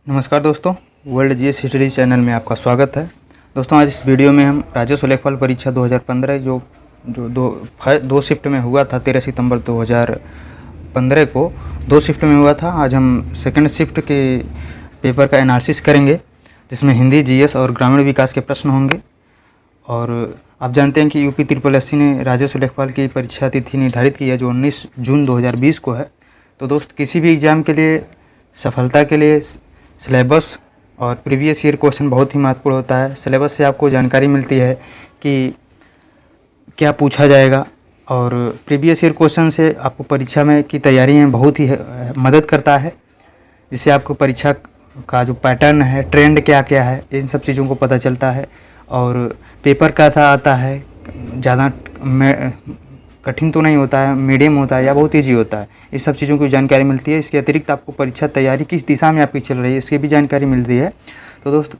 नमस्कार दोस्तों, world GS history channel में आपका स्वागत है। दोस्तों, आज इस वीडियो में हम राजस्व लेखपाल परीक्षा 2015 जो दो शिफ्ट में हुआ था। 13 सितंबर 2015 को दो शिफ्ट में हुआ था। आज हम सेकंड शिफ्ट के पेपर का एनालिसिस करेंगे, जिसमें हिंदी, जीएस और ग्रामीण विकास के प्रश्न होंगे। और आप जानते हैं कि यूपी SSSC ने राजस्व लेखपाल की परीक्षा तिथि निर्धारित की है, जो 19 जून 2020 को है। तो दोस्त, किसी भी एग्ज़ाम के लिए सफलता के लिए सिलेबस और प्रीवियस ईयर क्वेश्चन बहुत ही महत्वपूर्ण होता है। सिलेबस से आपको जानकारी मिलती है कि क्या पूछा जाएगा, और प्रीवियस ईयर क्वेश्चन से आपको परीक्षा में की तैयारी में बहुत ही मदद करता है, जिससे आपको परीक्षा का जो पैटर्न है, ट्रेंड क्या क्या है, इन सब चीज़ों को पता चलता है। और पेपर कैसा आता है, ज़्यादा कठिन तो नहीं होता है, मीडियम होता है या बहुत ईजी होता है, इस सब चीज़ों की जानकारी मिलती है। इसके अतिरिक्त आपको परीक्षा तैयारी किस दिशा में आपकी चल रही है, इसकी भी जानकारी मिलती है। तो दोस्त,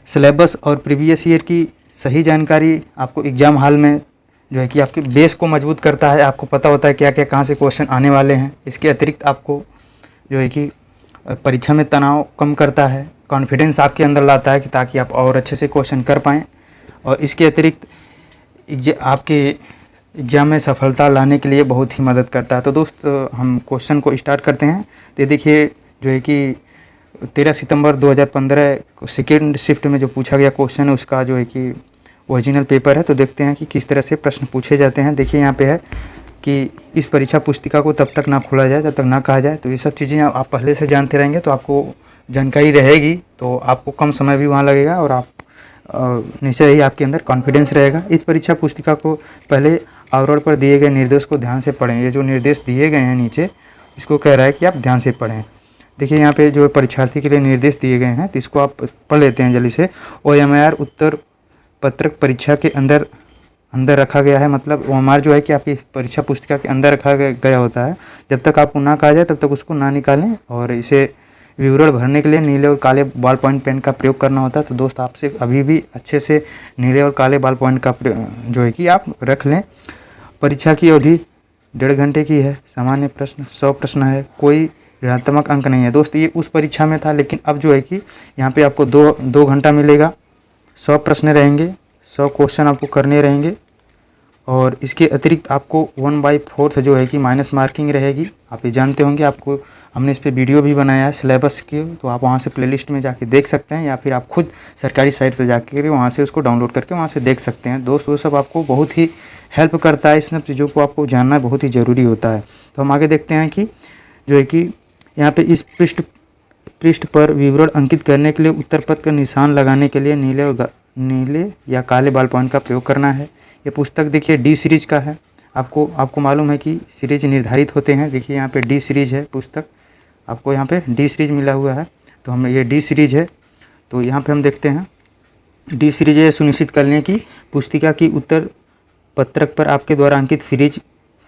सिलेबस और प्रीवियस ईयर की सही जानकारी आपको एग्ज़ाम हॉल में जो है कि आपके बेस को मजबूत करता है। आपको पता होता है क्या क्या कहाँ से क्वेश्चन आने वाले हैं। इसके अतिरिक्त आपको जो है कि परीक्षा में तनाव कम करता है, कॉन्फिडेंस आपके अंदर लाता है कि ताकि आप और अच्छे से क्वेश्चन कर पाएँ। और इसके अतिरिक्त आपके एग्ज़ाम में सफलता लाने के लिए बहुत ही मदद करता है। तो दोस्त, हम क्वेश्चन को स्टार्ट करते हैं। तो देखिए, जो है कि 13 सितंबर 2015 सेकेंड शिफ्ट में जो पूछा गया क्वेश्चन है, उसका जो है कि ओरिजिनल पेपर है। तो देखते हैं कि किस तरह से प्रश्न पूछे जाते हैं। देखिए, यहाँ पे है कि इस परीक्षा पुस्तिका को तब तक ना खोला जाए जब तक ना कहा जाए। तो ये सब चीज़ें आप पहले से जानते रहेंगे तो आपको जानकारी रहेगी, तो आपको कम समय भी वहाँ लगेगा और आप निश्चय ही आपके अंदर कॉन्फिडेंस रहेगा। इस परीक्षा पुस्तिका को पहले आवरण पर दिए गए निर्देश को ध्यान से पढ़ें। ये जो निर्देश दिए गए हैं नीचे, इसको कह रहा है कि आप ध्यान से पढ़ें। देखिए, यहाँ पे जो परीक्षार्थी के लिए निर्देश दिए गए हैं, तो इसको आप पढ़ लेते हैं जल्दी से। OMR उत्तर पत्रक परीक्षा के अंदर रखा गया है। मतलब OMR जो है कि आपकी परीक्षा पुस्तिका के अंदर रखा गया होता है। जब तक आपको ना कहा जाए तब तक उसको ना निकालें, और इसे विवरण भरने के लिए नीले और काले बॉल पॉइंट पेन का प्रयोग करना होता है। तो दोस्त, आपसे अभी भी अच्छे से नीले और काले बॉल पॉइंट का जो है कि आप रख लें। परीक्षा की अवधि 1.5 घंटे की है। सामान्य प्रश्न 100 प्रश्न है, कोई ऋणात्मक अंक नहीं है। दोस्त, ये उस परीक्षा में था, लेकिन अब जो है कि यहाँ पे आपको दो घंटा मिलेगा। 100 प्रश्न रहेंगे, 100 क्वेश्चन आपको करने रहेंगे। और इसके अतिरिक्त आपको 1/4 जो है कि माइनस मार्किंग रहेगी। आप ये जानते होंगे, आपको हमने इस पे वीडियो भी बनाया है सिलेबस की, तो आप वहाँ से प्लेलिस्ट में जाके देख सकते हैं, या फिर आप खुद सरकारी साइट पे जाकर वहाँ से उसको डाउनलोड करके वहाँ से देख सकते हैं। दोस्त, वो सब आपको बहुत ही हेल्प करता है। इस सब चीज़ों को आपको जानना बहुत ही ज़रूरी होता है। तो हम आगे देखते हैं कि जो है कि यहाँ पे इस पृष्ठ पर विवरण अंकित करने के लिए उत्तर पत्र का निशान लगाने के लिए नीले या काले बॉल पॉइंट का प्रयोग करना है। ये पुस्तक देखिए D सीरीज का है। आपको मालूम है कि सीरीज निर्धारित होते हैं। देखिए, यहाँ पे D सीरीज है पुस्तक, आपको यहाँ पे D सीरीज मिला हुआ है। तो हम ये D सीरीज है, तो यहाँ पे हम देखते हैं D सीरीज है। सुनिश्चित कर लें कि पुस्तिका की उत्तर पत्रक पर आपके द्वारा अंकित सीरीज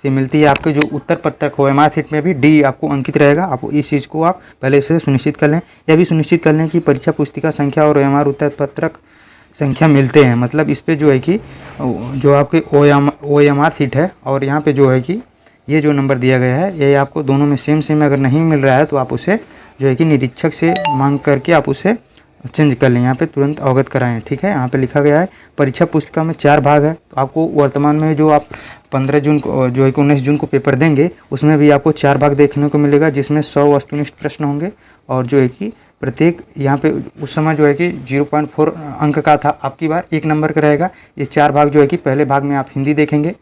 से मिलती है। आपके जो उत्तर पत्रक हो OMR शीट में भी D आपको अंकित रहेगा। आप इस चीज़ को आप पहले से सुनिश्चित कर लें। यह भी सुनिश्चित कर लें कि परीक्षा पुस्तिका संख्या और OMR उत्तर पत्रक संख्या मिलते हैं। मतलब इस पे जो है कि जो आपके OMR शीट है और यहाँ पे जो है कि ये जो नंबर दिया गया है, ये आपको दोनों में सेम अगर नहीं मिल रहा है तो आप उसे जो है कि निरीक्षक से मांग करके आप उसे चेंज कर लें। यहाँ पे तुरंत अवगत कराएं। ठीक है, यहाँ पे लिखा गया है परीक्षा पुस्तिका में 4 भाग है। तो आपको वर्तमान में जो आप 15 जून को जो है कि 19 जून को पेपर देंगे, उसमें भी आपको 4 भाग देखने को मिलेगा, जिसमें 100 वस्तुनिष्ठ प्रश्न होंगे। और जो है कि प्रत्येक यहाँ पे उस समय जो है कि 0.4 अंक का था, आपकी बार 1 नंबर का रहेगा। ये 4 भाग जो है कि पहले भाग में आप हिंदी देखेंगे,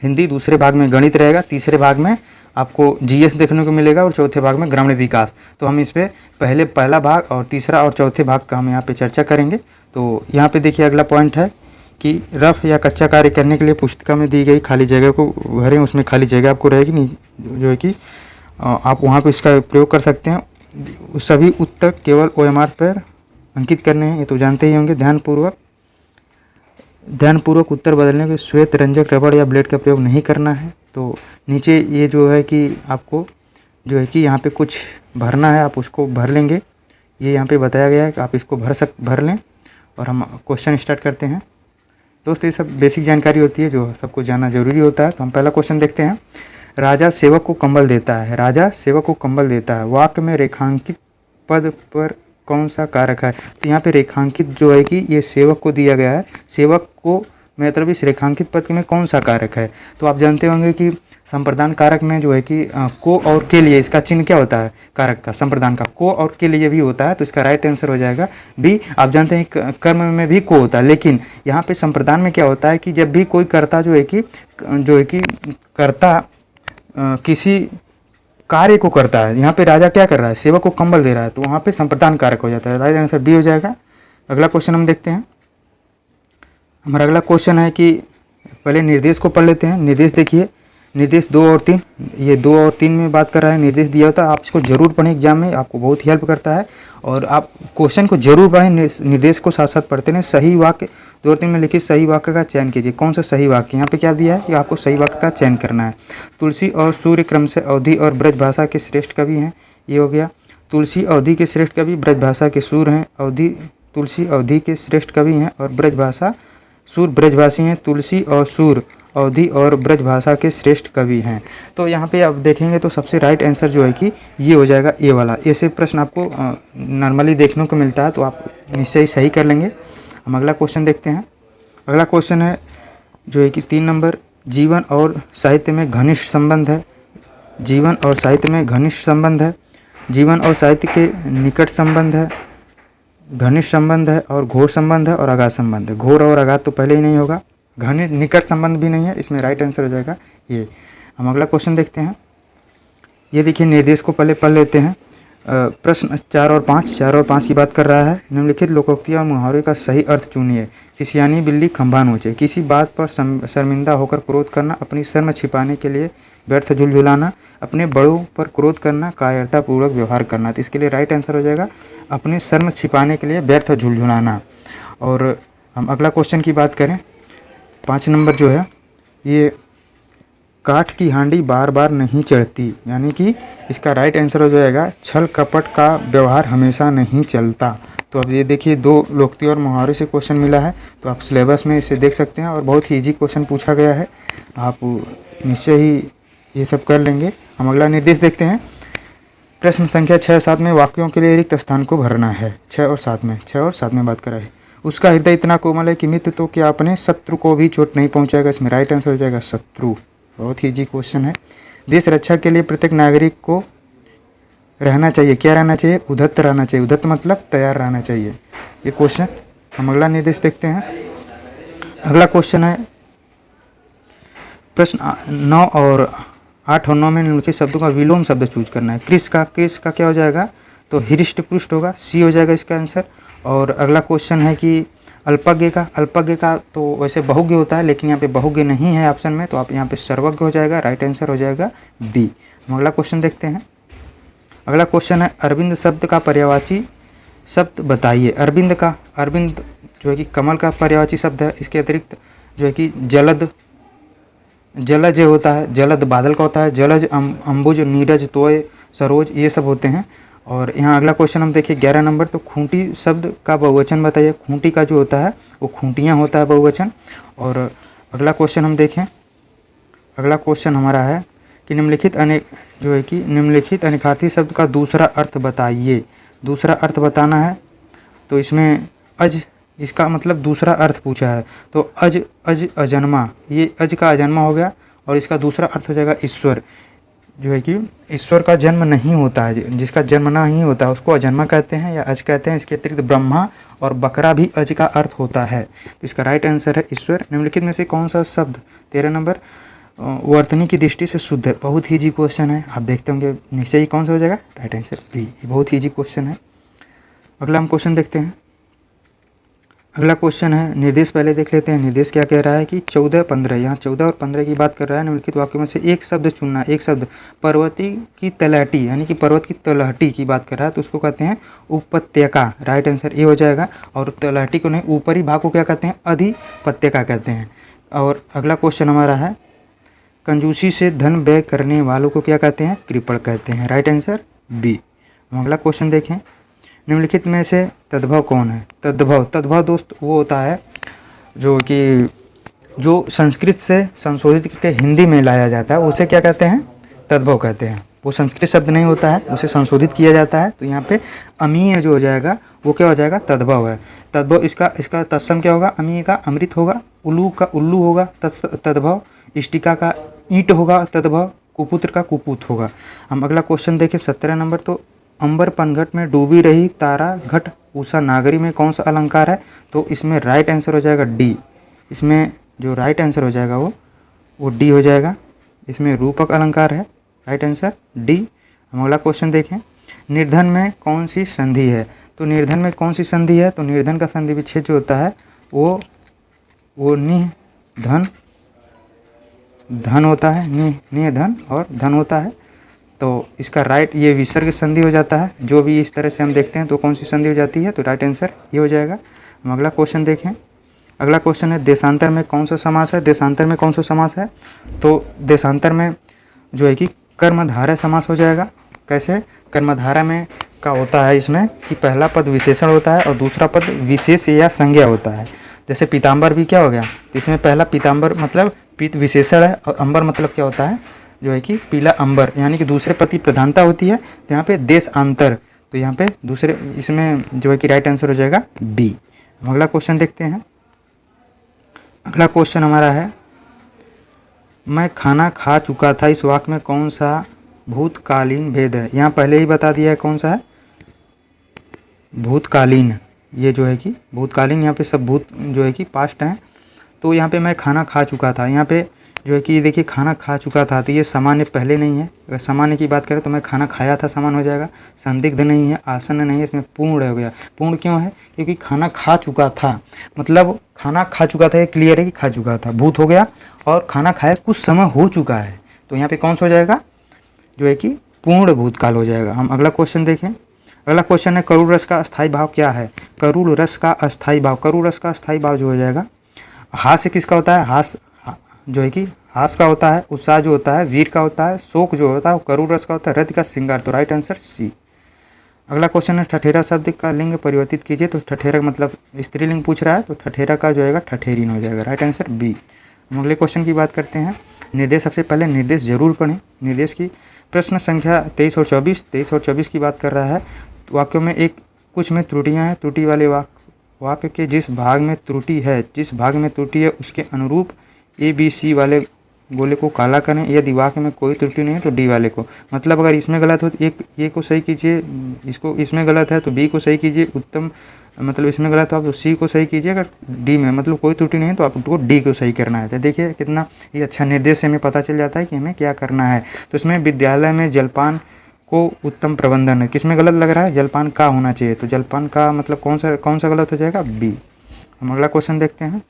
हिंदी, दूसरे भाग में गणित रहेगा, तीसरे भाग में आपको GS देखने को मिलेगा, और चौथे भाग में ग्रामीण विकास। तो हम इस पर पहला भाग और तीसरा और चौथे भाग का हम यहाँ पे चर्चा करेंगे। तो यहाँ पे देखिए, अगला पॉइंट है कि रफ या कच्चा कार्य करने के लिए पुस्तिका में दी गई खाली जगह को भरें। उसमें खाली जगह आपको रहेगी नहीं, जो है कि आप वहाँ पर इसका प्रयोग कर सकते हैं। सभी उत्तर केवल OMR पर अंकित करने हैं, ये तो जानते ही होंगे। ध्यानपूर्वक उत्तर बदलने के श्वेत रंजक, रबड़ या ब्लेड का प्रयोग नहीं करना है। तो नीचे ये जो है कि आपको जो है कि यहाँ पे कुछ भरना है, आप उसको भर लेंगे। ये यहाँ पे बताया गया है कि आप इसको भर लें। और हम क्वेश्चन स्टार्ट करते हैं। दोस्त, ये सब बेसिक जानकारी होती है जो सबको जानना जरूरी होता है। तो हम पहला क्वेश्चन देखते हैं। राजा सेवक को कंबल देता है। राजा सेवक को कंबल देता है। वाक्य में रेखांकित पद पर कौन सा कारक है। तो यहाँ पे रेखांकित जो है कि ये सेवक को दिया गया है, सेवक को मतलब इस रेखांकित पद में कौन सा कारक है। तो आप जानते होंगे कि संप्रदान कारक में जो है कि को और के लिए इसका चिन्ह क्या होता है, कारक का संप्रदान का को और के लिए भी होता है। तो इसका राइट आंसर हो जाएगा बी। आप जानते हैं कर्म में भी को होता है, लेकिन यहाँ पे संप्रदान में क्या होता है कि जब भी कोई कर्ता जो है कि कर्ता किसी कार्य को करता है, यहाँ पे राजा क्या कर रहा है, सेवक को कंबल दे रहा है, तो वहाँ पे संप्रदान कारक हो जाता है। राइट आंसर बी हो जाएगा। अगला क्वेश्चन हम देखते हैं। हमारा अगला क्वेश्चन है कि पहले निर्देश को पढ़ लेते हैं। निर्देश देखिए, निर्देश 2 और 3, ये 2 और 3 में बात कर रहा है। निर्देश दिया होता है, आप इसको जरूर पढ़ें, एग्जाम में आपको बहुत हेल्प करता है और आप क्वेश्चन को जरूर पढ़ें, निर्देश को साथ साथ पढ़ते रहें। सही वाक्य 2 और 3 में लिखिए, सही वाक्य का चयन कीजिए। कौन सा सही वाक्य, यहाँ पे क्या दिया है कि आपको सही वाक्य का चयन करना है। तुलसी और सूर्य क्रम से अवधि और ब्रजभाषा के श्रेष्ठ कवि हैं, ये हो गया। तुलसी अवधि के श्रेष्ठ कवि, ब्रजभाषा के सूर हैं। तुलसी अवधि के श्रेष्ठ कवि हैं और ब्रजभाषा सूर ब्रजभाषी हैं। तुलसी और सूर अवधि और ब्रजभाषा के श्रेष्ठ कवि हैं। तो यहाँ पे आप देखेंगे तो सबसे राइट आंसर जो है कि ये हो जाएगा ए वाला। ऐसे प्रश्न आपको नॉर्मली देखने को मिलता है, तो आप निश्चय सही कर लेंगे। हम अगला क्वेश्चन देखते हैं। अगला क्वेश्चन है जो है कि 3 नंबर, जीवन और साहित्य में घनिष्ठ संबंध है। जीवन और साहित्य में घनिष्ठ संबंध है। जीवन और साहित्य के निकट संबंध है, घनिष्ठ संबंध है और घोर संबंध है और अगाध संबंध है। घोर और अगाध तो पहले ही नहीं होगा, निकट संबंध भी नहीं है, इसमें राइट आंसर हो जाएगा ये। हम अगला क्वेश्चन देखते हैं। ये देखिए, निर्देश को पहले पढ़ लेते हैं। प्रश्न 4 और 5 की बात कर रहा है। निम्नलिखित लोकोक्तियाँ और मुहावरे का सही अर्थ चुनिए। खिसियानी बिल्ली खंभा नोचे, किसी बात पर शर्मिंदा होकर क्रोध करना, अपनी शर्म छिपाने के लिए व्यर्थ झुलझुलाना, अपने बड़ों पर क्रोध करना, कायरतापूर्वक व्यवहार करना। तो इसके लिए राइट आंसर हो जाएगा अपने शर्म छिपाने के लिए व्यर्थ झुलझुलाना। और हम अगला क्वेश्चन की बात करें, 5 नंबर जो है, ये काठ की हांडी बार बार नहीं चढ़ती, यानी कि इसका राइट आंसर हो जाएगा छल कपट का व्यवहार हमेशा नहीं चलता। तो अब ये देखिए, 2 लोकोक्ति और मुहावरे से क्वेश्चन मिला है, तो आप सिलेबस में इसे देख सकते हैं और बहुत ही ईजी क्वेश्चन पूछा गया है, आप निश्चय ही ये सब कर लेंगे। हम अगला निर्देश देखते हैं। प्रश्न संख्या 6-7 में वाक्यों के लिए रिक्त स्थान को भरना है। 6 और 7 में बात करा है। उसका हृदय इतना कोमल है कि मित्र तो क्या अपने शत्रु को भी चोट नहीं पहुंचाएगा। इसमें राइट आंसर हो जाएगा शत्रु। बहुत ही इजी क्वेश्चन है। देश रक्षा के लिए प्रत्येक नागरिक को रहना चाहिए, क्या रहना चाहिए, उद्धत रहना चाहिए। उद्धत मतलब तैयार रहना चाहिए, ये क्वेश्चन। हम अगला निर्देश देखते हैं। अगला क्वेश्चन है प्रश्न 9 और 8 और 9 में निम्नलिखित शब्दों का विलोम शब्द चूज करना है। क्रिस का क्या हो जाएगा, तो हृष्ट पुष्ट होगा, सी हो जाएगा इसका आंसर। और अगला क्वेश्चन है कि अल्पज्ञ का तो वैसे बहुज्ञ होता है, लेकिन यहाँ पे बहुज्ञ नहीं है ऑप्शन में, तो आप यहाँ पे सर्वज्ञ हो जाएगा। राइट आंसर हो जाएगा बी। हम अगला क्वेश्चन देखते हैं। अगला क्वेश्चन है अरविंद शब्द का पर्यायवाची शब्द बताइए। अरविंद जो है कि कमल का पर्यायवाची शब्द है। इसके अतिरिक्त जो है कि जलज होता है, जलद बादल का होता है, जलज अम्बुज, नीरज, तोय, सरोज, ये सब होते हैं। और यहाँ अगला क्वेश्चन हम देखिए 11 नंबर, तो खूंटी शब्द का बहुवचन बताइए। खूंटी का जो होता है वो खूंटियाँ होता है बहुवचन। और अगला क्वेश्चन हम देखें, अगला क्वेश्चन हमारा है कि निम्नलिखित अनिखार्थी शब्द का दूसरा अर्थ बताइए। दूसरा अर्थ बताना है, तो इसमें अज, इसका मतलब दूसरा अर्थ पूछा है, तो अज अजन्मा, ये अज का अजन्मा हो गया। और इसका दूसरा अर्थ हो जाएगा ईश्वर, जो है कि ईश्वर का जन्म नहीं होता है, जिसका जन्म नहीं होता है उसको अजन्मा कहते हैं या अज कहते हैं। इसके अतिरिक्त ब्रह्मा और बकरा भी अज का अर्थ होता है, तो इसका राइट आंसर है ईश्वर। निम्नलिखित में से कौन सा शब्द 13 नंबर वर्तनी की दृष्टि से शुद्ध है। बहुत ही ईजी क्वेश्चन है, आप देखते होंगे निश्चय ही कौन सा हो जाएगा, राइट आंसर बी। बहुत ही ईजी क्वेश्चन है। अगला हम क्वेश्चन देखते हैं। अगला क्वेश्चन है, निर्देश पहले देख लेते हैं। निर्देश क्या कह रहा है कि 14-15, यहाँ 14 और 15 की बात कर रहा है। निम्नलिखित वाक्यों में से एक शब्द चुनना। एक शब्द पर्वती की तलहटी, यानी कि पर्वत की तलहटी की बात कर रहा है, तो उसको कहते हैं उपत्यका। राइट आंसर ये हो जाएगा। और तलहटी को नहीं, ऊपरी भाग को क्या कहते हैं, अधिपत्यका कहते हैं। और अगला क्वेश्चन हमारा है, कंजूसी से धन व्यय करने वालों को क्या कहते हैं, कृपण कहते हैं। Right answer B. हम अगला क्वेश्चन देखें। निम्नलिखित में से तद्भव कौन है। तद्भव दोस्त वो होता है जो संस्कृत से संशोधित करके हिंदी में लाया जाता है, उसे क्या कहते हैं, तद्भव कहते हैं। वो संस्कृत शब्द नहीं होता है, उसे संशोधित किया जाता है। तो यहाँ पे अमीय जो हो जाएगा वो क्या हो जाएगा, तद्भव है। तद्भव इसका तत्सम क्या होगा, अमीय का अमृत होगा, उल्लू का उल्लू होगा तद्भव, इष्टिका का ईंट होगा तद्भव, कुपुत्र का कुपूत होगा। हम अगला क्वेश्चन देखें 17 नंबर। तो अंबर पनघट में डूबी रही तारा घट उषा नागरी में कौन सा अलंकार है? तो इसमें राइट आंसर हो जाएगा डी। इसमें जो राइट आंसर हो जाएगा वो डी हो जाएगा। इसमें रूपक अलंकार है, राइट आंसर डी। हम अगला क्वेश्चन देखें, निर्धन में कौन सी संधि है? तो निर्धन में कौन सी संधि है? तो निर्धन का संधि विच्छेद जो होता है वो निह धन होता है, निह धन और धन होता है। तो इसका राइट ये विसर्ग संधि हो जाता है। जो भी इस तरह से हम देखते हैं तो कौन सी संधि हो जाती है? तो राइट आंसर ये हो जाएगा। हम अगला क्वेश्चन देखें। अगला क्वेश्चन है देशांतर में कौन सा समास है? देशांतर में कौन सा समास है? तो देशांतर में जो है कि कर्मधारय समास हो जाएगा। कैसे? कर्मधारय में का होता है इसमें कि पहला पद विशेषण होता है और दूसरा पद विशेष या संज्ञा होता है। जैसे पीताम्बर भी क्या हो गया, तो इसमें पहला पीताम्बर मतलब पीत विशेषण है और अंबर मतलब क्या होता है, जो है कि पीला अंबर, यानी कि दूसरे पद की प्रधानता होती है। तो यहाँ पे देशांतर, तो यहाँ पे दूसरे इसमें जो है कि राइट आंसर हो जाएगा बी। अगला क्वेश्चन देखते हैं। अगला क्वेश्चन हमारा है, मैं खाना खा चुका था, इस वाक्य में कौन सा भूतकालीन भेद है? यहाँ पहले ही बता दिया है कौन सा है, भूतकालीन। ये जो है कि भूतकालीन, यहाँ पे सब भूत जो है कि पास्ट है। तो यहाँ पे मैं खाना खा चुका था, यहाँ पे जो है कि ये देखिए खाना खा चुका था, तो ये सामान्य पहले नहीं है। अगर सामान्य की बात करें तो मैं खाना खाया था समान हो जाएगा। संदिग्ध नहीं है, आसन्न नहीं है, इसमें पूर्ण हो गया। पूर्ण क्यों है? क्योंकि खाना खा चुका था, मतलब खाना खा चुका था, ये क्लियर है कि खा चुका था, भूत हो गया। और खाना खाया कुछ समय हो चुका है, तो यहाँ पे कौन सा हो जाएगा, जो है कि पूर्ण भूतकाल हो जाएगा। हम अगला क्वेश्चन देखें। अगला क्वेश्चन है, करुण रस का अस्थायी भाव क्या है? करुण रस का अस्थायी भाव, करुण रस का अस्थायी भाव जो हो जाएगा, हास्य किसका होता है? हास जो है कि हास का होता है, उत्साह जो होता है वीर का होता है, शोक जो होता है वो करुण रस का होता है, रति का श्रृंगार। तो राइट आंसर सी। अगला क्वेश्चन है, ठठेरा शब्द का लिंग परिवर्तित कीजिए। तो ठठेरा मतलब स्त्रीलिंग पूछ रहा है, तो ठठेरा का जो है ठठेरीन हो जाएगा, राइट आंसर बी। हम अगले क्वेश्चन की बात करते हैं। निर्देश, सबसे पहले निर्देश जरूर पढ़ें। निर्देश की प्रश्न संख्या 23 और 24 की बात कर रहा है। वाक्यों में कुछ में त्रुटियां हैं। त्रुटि वाले वाक्य के जिस भाग में त्रुटि है उसके अनुरूप ABC वाले गोले को काला करें। यदि वाक्य में कोई त्रुटि नहीं है तो डी वाले को, मतलब अगर इसमें गलत हो तो ए को सही कीजिए, इसमें गलत है तो बी को सही कीजिए, उत्तम मतलब इसमें गलत हो आप तो सी को सही कीजिए। अगर डी में मतलब कोई त्रुटि नहीं है तो आपको डी को सही करना है। तो देखिए कितना ये अच्छा निर्देश से हमें पता चल जाता है कि हमें क्या करना है। तो इसमें विद्यालय में जलपान को उत्तम प्रबंधन है, किसमें गलत लग रहा है? जलपान का होना चाहिए, तो जलपान का मतलब कौन सा गलत हो जाएगा? बी। हम अगला क्वेश्चन देखते हैं।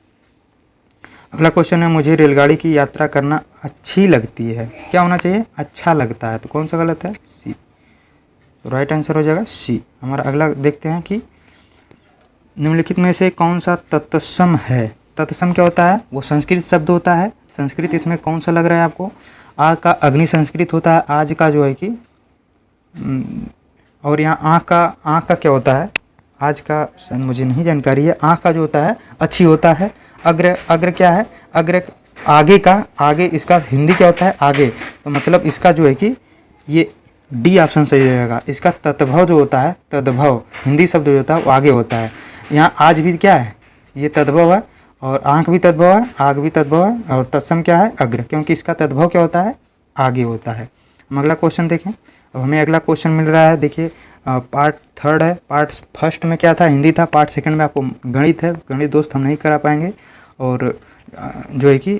अगला क्वेश्चन है, मुझे रेलगाड़ी की यात्रा करना अच्छी लगती है, क्या होना चाहिए? अच्छा लगता है, तो कौन सा गलत है? सी। तो राइट आंसर हो जाएगा सी। हमारा अगला देखते हैं कि निम्नलिखित में से कौन सा तत्सम है? तत्सम क्या होता है? वो संस्कृत शब्द होता है। संस्कृत इसमें कौन सा लग रहा है आपको? आ का अग्नि संस्कृत होता है, आज का जो है कि, और यहाँ आँख का क्या होता है? आज का मुझे नहीं जानकारी है। आँख का जो होता है अच्छी होता है। अग्र क्या है? अग्र आगे इसका हिंदी क्या होता है? आगे, तो मतलब इसका जो है कि ये डी ऑप्शन सही रहेगा। इसका तद्भव जो होता है, तद्भव हिंदी शब्द जो होता है वो आगे होता है। यहाँ आज भी क्या है? ये तद्भव है, और आँख भी तद्भव है, आग भी तद्भव है, और तत्सम क्या है? अग्र, क्योंकि इसका तद्भव क्या होता है? आगे होता है। हम अगला क्वेश्चन देखें। अब हमें अगला क्वेश्चन मिल रहा है, देखिए पार्ट 3 है। पार्ट फर्स्ट में क्या था? हिंदी था। पार्ट सेकंड में आपको गणित है। गणित दोस्त हम नहीं करा पाएंगे, और जो है कि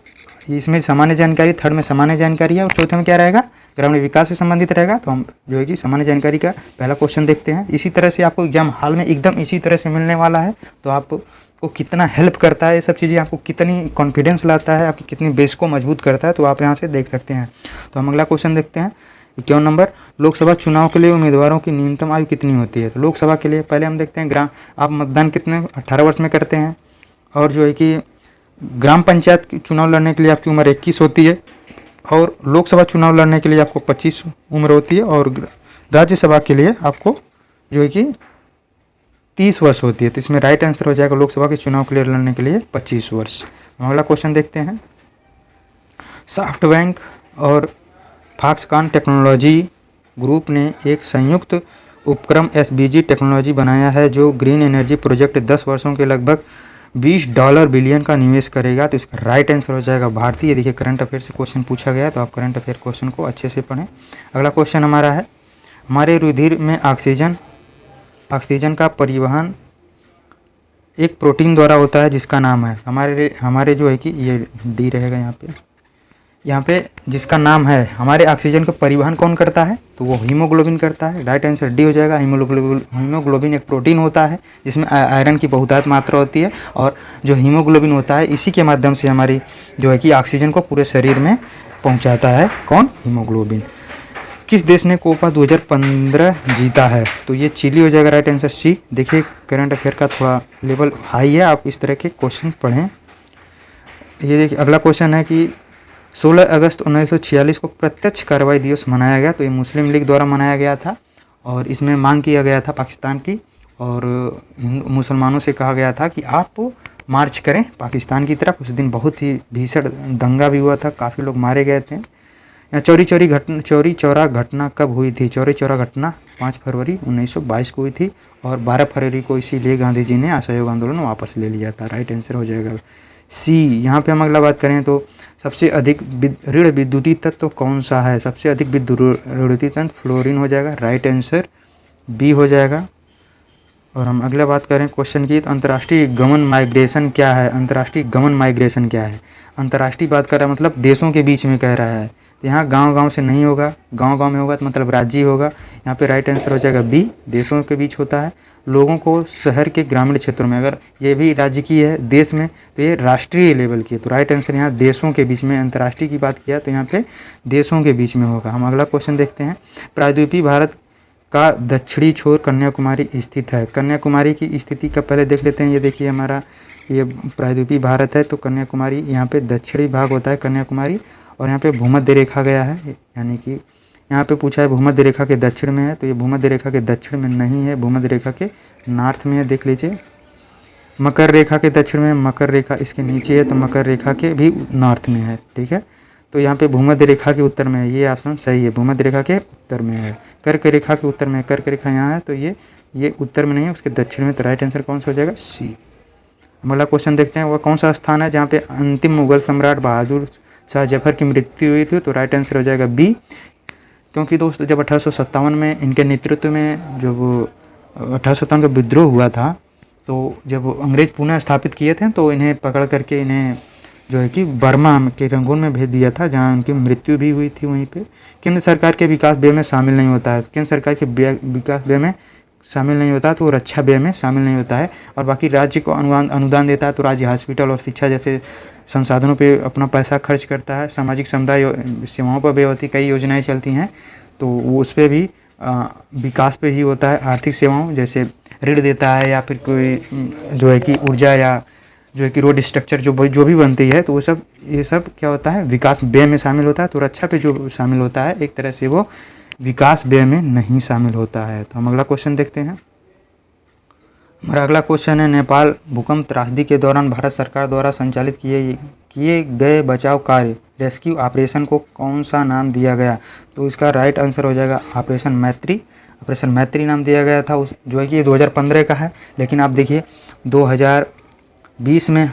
इसमें सामान्य जानकारी, थर्ड में सामान्य जानकारी है, और चौथे में क्या रहेगा? ग्रामीण विकास से संबंधित रहेगा। तो हम जो है कि सामान्य जानकारी का पहला क्वेश्चन देखते हैं। इसी तरह से आपको एग्जाम हॉल में एकदम इसी तरह से मिलने वाला है। तो आपको कितना हेल्प करता है ये सब चीज़ें, आपको कितनी कॉन्फिडेंस लाता है, आपकी कितनी बेस को मजबूत करता है, तो आप यहाँ से देख सकते हैं। तो हम अगला क्वेश्चन देखते हैं। 51 नंबर, लोकसभा चुनाव के लिए उम्मीदवारों की न्यूनतम आयु कितनी होती है? तो लोकसभा के लिए पहले हम देखते हैं आप मतदान कितने 18 वर्ष में करते हैं, और जो है कि ग्राम पंचायत की चुनाव लड़ने के लिए आपकी उम्र 21 होती है, और लोकसभा चुनाव लड़ने के लिए आपको 25 उम्र होती है, और राज्यसभा के लिए आपको जो है कि 30 वर्ष होती है। तो इसमें राइट आंसर हो जाएगा लोकसभा के चुनाव के लिए लड़ने के लिए 25 वर्ष। हम अगला क्वेश्चन देखते हैं। सॉफ्टबैंक और फॉक्सकॉन टेक्नोलॉजी ग्रुप ने एक संयुक्त उपक्रम एसबीजी टेक्नोलॉजी बनाया है जो ग्रीन एनर्जी प्रोजेक्ट 10 वर्षों के लगभग $20 बिलियन का निवेश करेगा। तो इसका राइट आंसर हो जाएगा भारतीय। देखिए करंट अफेयर से क्वेश्चन पूछा गया है, तो आप करंट अफेयर क्वेश्चन को अच्छे से पढ़ें। अगला क्वेश्चन हमारा है, हमारे रुधिर में ऑक्सीजन का परिवहन एक प्रोटीन द्वारा होता है जिसका नाम है, हमारे जो है कि ये डी रहेगा यहाँ पे जिसका नाम है, हमारे ऑक्सीजन का परिवहन कौन करता है, तो वो हीमोग्लोबिन करता है। राइट आंसर डी हो जाएगा। हीमोग्लोबिन एक प्रोटीन होता है जिसमें आयरन की बहुतायत मात्रा होती है, और जो हीमोग्लोबिन होता है इसी के माध्यम से हमारी जो है कि ऑक्सीजन को पूरे शरीर में पहुँचाता है। कौन? हीमोग्लोबिन। किस देश ने कोपा 2015 जीता है, तो ये चिली हो जाएगा। Right answer C. देखिए करंट अफेयर का थोड़ा लेवल हाई है, आप इस तरह के क्वेश्चन पढ़ें। ये देखिए अगला क्वेश्चन है कि 16 अगस्त 1946 को प्रत्यक्ष कार्रवाई दिवस मनाया गया, तो ये मुस्लिम लीग द्वारा मनाया गया था और इसमें मांग किया गया था पाकिस्तान की, और मुसलमानों से कहा गया था कि आप मार्च करें पाकिस्तान की तरफ। उस दिन बहुत ही भीषण दंगा भी हुआ था, काफ़ी लोग मारे गए थे। यहाँ चौरी चौरा घटना कब हुई थी? चौरी चौरा घटना 5 फरवरी 1922 को हुई थी, और 12 फरवरी को इसीलिए गांधी जी ने असहयोग आंदोलन वापस ले लिया था। राइट आंसर हो जाएगा सी। यहाँ पे हम अगला बात करें तो सबसे अधिक ऋण विद्युतीय तत्व कौन सा है? सबसे अधिक विद्युतीय तत्व फ्लोरीन हो जाएगा। राइट आंसर बी हो जाएगा। और हम अगला बात करें क्वेश्चन की, तो अंतर्राष्ट्रीय गमन माइग्रेशन क्या है? अंतर्राष्ट्रीय गमन माइग्रेशन क्या है? अंतर्राष्ट्रीय बात कर रहा है मतलब देशों के बीच में कह रहा है। यहाँ गांव से नहीं होगा, गांव में होगा तो मतलब राज्य होगा। यहाँ पे राइट आंसर हो जाएगा बी, देशों के बीच होता है। लोगों को शहर के ग्रामीण क्षेत्रों में, अगर ये भी राज्य की है देश में तो ये राष्ट्रीय लेवल की है, तो राइट आंसर यहाँ देशों के बीच में। अंतर्राष्ट्रीय की बात किया तो यहाँ पे देशों के बीच में होगा। हम अगला क्वेश्चन देखते हैं। प्रायद्वीपीय भारत का दक्षिणी छोर कन्याकुमारी स्थित है। कन्याकुमारी की स्थिति का पहले देख लेते हैं। ये देखिए हमारा ये प्रायद्वीपीय भारत है, तो कन्याकुमारी यहाँ पे दक्षिणी भाग होता है कन्याकुमारी, और यहाँ पे भूमध्य रेखा गया है, यानी कि यहाँ पे पूछा है भूमध्य रेखा के दक्षिण में है, तो ये भूमध्य रेखा के दक्षिण में नहीं है, भूमध्य रेखा के नॉर्थ में है। देख लीजिए मकर रेखा के दक्षिण में, मकर रेखा इसके नीचे है, तो मकर रेखा के भी नॉर्थ में है। ठीक है, तो यहाँ पे भूमध्य रेखा के उत्तर में है, ये ऑप्शन सही है, भूमध्य रेखा के उत्तर में है। कर्क रेखा के उत्तर में, कर्क रेखा यहाँ है, तो ये उत्तर में नहीं है, उसके दक्षिण में। तो राइट आंसर कौन सा हो जाएगा? सी। अगला क्वेश्चन देखते हैं, वह कौन सा स्थान है जहाँ पे अंतिम मुगल सम्राट बहादुर शाह जफर की मृत्यु हुई थी? तो राइट आंसर हो जाएगा बी, क्योंकि दोस्तों जब 1857 में इनके नेतृत्व में जब 1857 का विद्रोह हुआ था, तो जब अंग्रेज पुनः स्थापित किए थे तो इन्हें पकड़ करके इन्हें जो है कि बर्मा के रंगून में भेज दिया था, जहाँ उनकी मृत्यु भी हुई थी वहीं पे। केंद्र सरकार के विकास व्यय में शामिल नहीं होता है, केंद्र सरकार के विकास व्यय में शामिल नहीं होता, तो रक्षा व्यय में शामिल नहीं होता है। और बाकी राज्य को अनुदान देता है, तो राज्य हॉस्पिटल और शिक्षा जैसे संसाधनों पे अपना पैसा खर्च करता है। सामाजिक समुदाय सेवाओं पर भी होती कई योजनाएं चलती हैं, तो वो उस पर भी विकास पे ही होता है। आर्थिक सेवाओं जैसे ऋण देता है, या फिर कोई जो है कि ऊर्जा या जो है कि रोड स्ट्रक्चर जो भी बनती है, तो वो सब ये सब क्या होता है विकास व्यय में शामिल होता है। तो रक्षा पे जो शामिल होता है एक तरह से वो विकास व्यय में नहीं शामिल होता है। तो हम अगला क्वेश्चन देखते हैं। हमारा अगला क्वेश्चन है, नेपाल भूकंप त्रासदी के दौरान भारत सरकार द्वारा संचालित किए गए बचाव कार्य रेस्क्यू ऑपरेशन को कौन सा नाम दिया गया? तो इसका राइट आंसर हो जाएगा ऑपरेशन मैत्री। ऑपरेशन मैत्री नाम दिया गया था, जो है कि 2015 का है, लेकिन आप देखिए 2022 में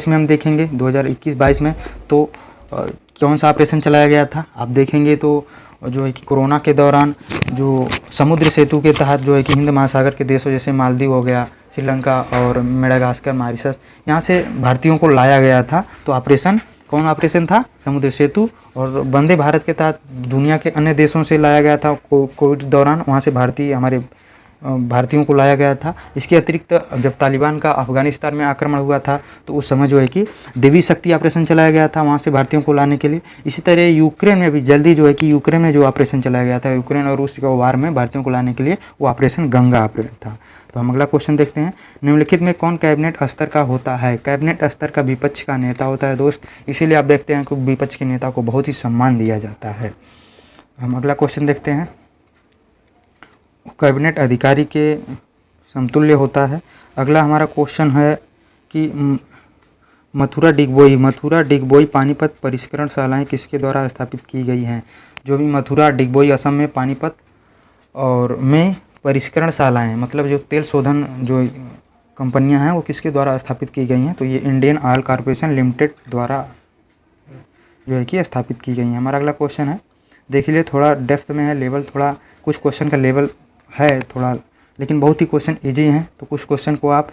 हम देखेंगे 2021-22 में तो कौन सा ऑपरेशन चलाया गया था आप देखेंगे तो जो है कि कोरोना के दौरान जो समुद्र सेतु के तहत जो है कि हिंद महासागर के देशों जैसे मालदीव हो गया, श्रीलंका और मेडागास्कर, मॉरिशस, यहाँ से भारतीयों को लाया गया था। तो ऑपरेशन कौन ऑपरेशन था? समुद्र सेतु। और वंदे भारत के तहत दुनिया के अन्य देशों से लाया गया था कोविड दौरान, वहाँ से हमारे भारतीयों को लाया गया था। इसके अतिरिक्त जब तालिबान का अफगानिस्तान में आक्रमण हुआ था तो उस समय जो है कि देवी शक्ति ऑपरेशन चलाया गया था वहाँ से भारतीयों को लाने के लिए। इसी तरह यूक्रेन में भी जल्दी जो है कि यूक्रेन में जो ऑपरेशन चलाया गया था, यूक्रेन और रूस के वार में भारतीयों को लाने के लिए, वो ऑपरेशन गंगा ऑपरेशन था। तो हम अगला क्वेश्चन देखते हैं। निम्नलिखित में कौन कैबिनेट स्तर का होता है? कैबिनेट स्तर का विपक्ष का नेता होता है दोस्त, इसीलिए आप देखते हैं कि विपक्ष के नेता को बहुत ही सम्मान दिया जाता है। हम अगला क्वेश्चन देखते हैं। कैबिनेट अधिकारी के समतुल्य होता है। अगला हमारा क्वेश्चन है कि मथुरा डिगबोई पानीपत परिष्करण शालाएं किसके द्वारा स्थापित की गई हैं? जो भी मथुरा, डिगबोई असम में, पानीपत और में परिष्करणशालाएँ मतलब जो तेल शोधन जो कंपनियां हैं वो किसके द्वारा स्थापित की गई हैं, तो ये इंडियन ऑयल कॉरपोरेशन लिमिटेड द्वारा जो है कि स्थापित की गई हैं। हमारा अगला क्वेश्चन है, देख लीजिए थोड़ा डेप्थ में है, लेवल थोड़ा, कुछ क्वेश्चन का लेवल है थोड़ा, लेकिन बहुत ही क्वेश्चन ईजी हैं, तो कुछ क्वेश्चन को आप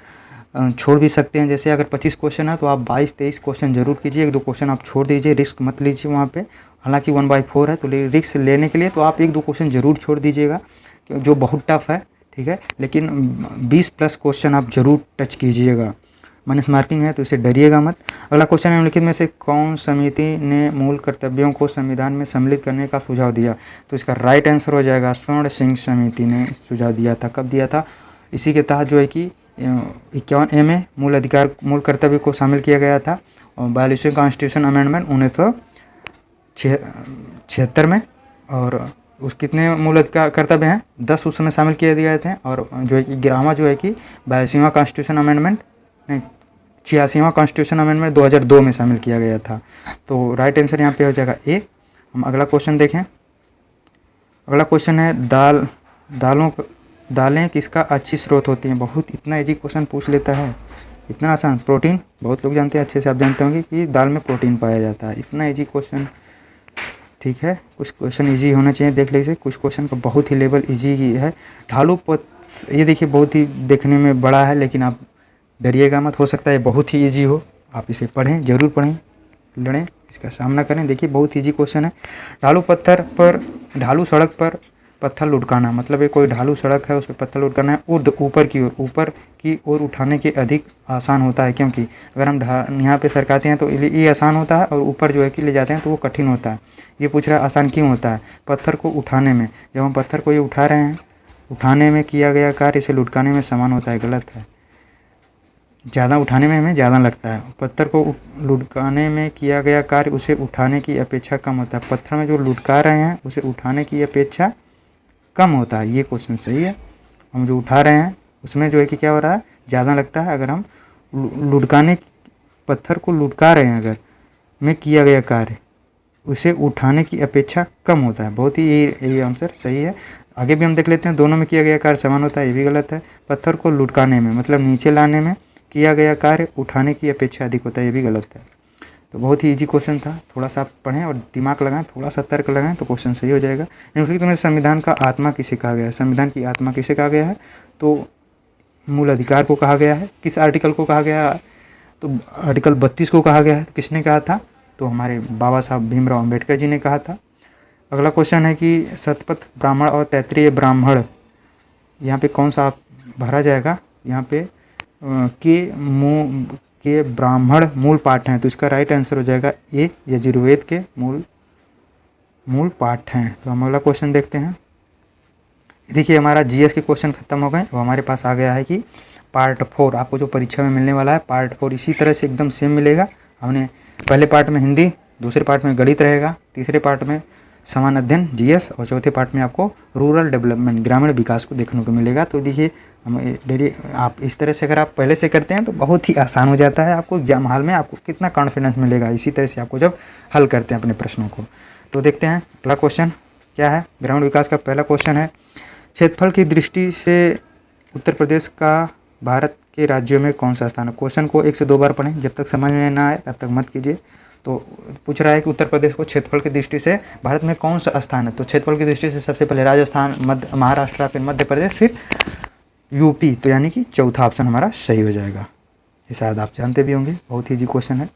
छोड़ भी सकते हैं। जैसे अगर 25 क्वेश्चन है तो आप 22-23 क्वेश्चन जरूर कीजिए, 1-2 क्वेश्चन आप छोड़ दीजिए, रिस्क मत लीजिए वहाँ पे। हालांकि 1/4 है तो रिस्क लेने के लिए तो आप 1-2 क्वेश्चन जरूर छोड़ दीजिएगा जो बहुत टफ है, ठीक है, लेकिन 20+ क्वेश्चन आप जरूर टच कीजिएगा। माइनस मार्किंग है तो इसे डरिएगा मत। अगला क्वेश्चन है, निम्नलिखित में से कौन समिति ने मूल कर्तव्यों को संविधान में सम्मिलित करने का सुझाव दिया, तो इसका राइट आंसर हो जाएगा स्वर्ण सिंह समिति ने सुझाव दिया था। कब दिया था? इसी के तहत जो है कि 51A में मूल कर्तव्य को शामिल किया गया था और 42वें कॉन्स्टिट्यूशन अमेंडमेंट 1976 में, और उस कितने मूल कर्तव्य हैं? 10 उस समय शामिल किए गए थे, और जो है कि 11वां जो है कि 82वां कॉन्स्टिट्यूशन अमेंडमेंट नहीं 86वां कॉन्स्टिट्यूशन अमेंडमेंट 2002 में शामिल किया गया था। तो राइट आंसर यहाँ पे हो जाएगा ए। हम अगला क्वेश्चन देखें। अगला क्वेश्चन है, दालें किसका अच्छी स्रोत होती हैं? बहुत इतना इजी क्वेश्चन पूछ लेता है, इतना आसान। प्रोटीन, बहुत लोग जानते हैं, अच्छे से आप जानते होंगे कि दाल में प्रोटीन पाया जाता है। इतना इजी क्वेश्चन, ठीक है, कुछ क्वेश्चन इजी होना चाहिए, देख लीजिए। कुछ क्वेश्चन का बहुत ही लेवल इजी है। ढालू पथ, ये देखिए बहुत ही देखने में बड़ा है, लेकिन आप डरिएगा मत, हो सकता है बहुत ही इजी हो। आप इसे पढ़ें, जरूर पढ़ें, लड़ें, इसका सामना करें। देखिए बहुत इजी क्वेश्चन है। ढालू सड़क पर पत्थर लुढ़काना, मतलब ये कोई ढालू सड़क है उस पर पत्थर लुढ़काना है ऊपर की ओर उठाने के अधिक आसान होता है, क्योंकि अगर हम यहाँ पे सरकाते हैं तो ये आसान होता है, और ऊपर जो है कि ले जाते हैं तो वो कठिन होता है। ये पूछ रहा है आसान क्यों होता है? पत्थर को उठाने में, जब हम पत्थर को ये उठा रहे हैं, उठाने में किया गया कार्य इसे लुढ़काने में समान होता है। गलत है, ज़्यादा उठाने में हमें ज़्यादा लगता है। पत्थर को लुढ़काने में किया गया कार्य उसे उठाने की अपेक्षा कम होता है। पत्थर में जो लुढ़का रहे हैं उसे उठाने की अपेक्षा कम होता है। ये क्वेश्चन सही है। हम जो उठा रहे हैं उसमें जो है कि क्या हो रहा है, ज़्यादा लगता है। अगर हम पत्थर को लुढ़का रहे हैं अगर में किया गया कार्य उसे उठाने की अपेक्षा कम होता है। बहुत ही ये आंसर सही है। आगे भी हम देख लेते हैं, दोनों में किया गया कार्य समान होता है, ये भी गलत है। पत्थर को लुढ़काने में मतलब नीचे लाने में किया गया कार्य उठाने की अपेक्षा अधिक होता है, ये भी गलत है। तो बहुत ही इजी क्वेश्चन था, थोड़ा सा आप पढ़ें और दिमाग लगाएं, थोड़ा सा तर्क लगाएं तो क्वेश्चन सही हो जाएगा। निम्नलिखित में संविधान का आत्मा किसे कहा गया है? संविधान की आत्मा किसे कहा गया है? तो मूल अधिकार को कहा गया है। किस आर्टिकल को कहा गया है? तो आर्टिकल 32 को कहा गया है। किसने कहा था? तो हमारे बाबा साहब भीमराव अम्बेडकर जी ने कहा था। अगला क्वेश्चन है कि शतपथ ब्राह्मण और तैत्तिरीय ब्राह्मण, यहाँ पे कौन सा भरा जाएगा? यहाँ पे के ब्राह्मण मूल पाठ हैं, तो इसका राइट आंसर हो जाएगा ए, यजुर्वेद के मूल पाठ हैं। तो हम अगला क्वेश्चन देखते हैं। देखिए हमारा जीएस के क्वेश्चन खत्म हो गए। अब हमारे पास आ गया है कि पार्ट 4 आपको जो परीक्षा में मिलने वाला है। पार्ट 4 इसी तरह से एकदम सेम मिलेगा। हमने पहले पार्ट में हिंदी, दूसरे पार्ट में गणित रहेगा, तीसरे पार्ट में समान अध्ययन जीएस, और चौथे पार्ट में आपको रूरल डेवलपमेंट ग्रामीण विकास को देखने को मिलेगा। तो देखिए हम डेली आप इस तरह से अगर आप पहले से करते हैं तो बहुत ही आसान हो जाता है। आपको एग्जाम हॉल में आपको कितना कॉन्फिडेंस मिलेगा इसी तरह से आपको जब हल करते हैं अपने प्रश्नों को। तो देखते हैं अगला क्वेश्चन क्या है। ग्रामीण विकास का पहला क्वेश्चन है, क्षेत्रफल की दृष्टि से उत्तर प्रदेश का भारत के राज्यों में कौन सा स्थान है? क्वेश्चन को 1 से 2 बार पढ़ें, जब तक समझ में ना आए तब तक मत कीजिए। तो पूछ रहा है कि उत्तर प्रदेश को क्षेत्रफल की दृष्टि से भारत में कौन सा स्थान है? तो क्षेत्रफल की दृष्टि से सबसे पहले राजस्थान, महाराष्ट्र, फिर मध्य प्रदेश, फिर यूपी। तो यानी कि चौथा ऑप्शन हमारा सही हो जाएगा। ये शायद आप जानते भी होंगे, बहुत ही इजी क्वेश्चन है।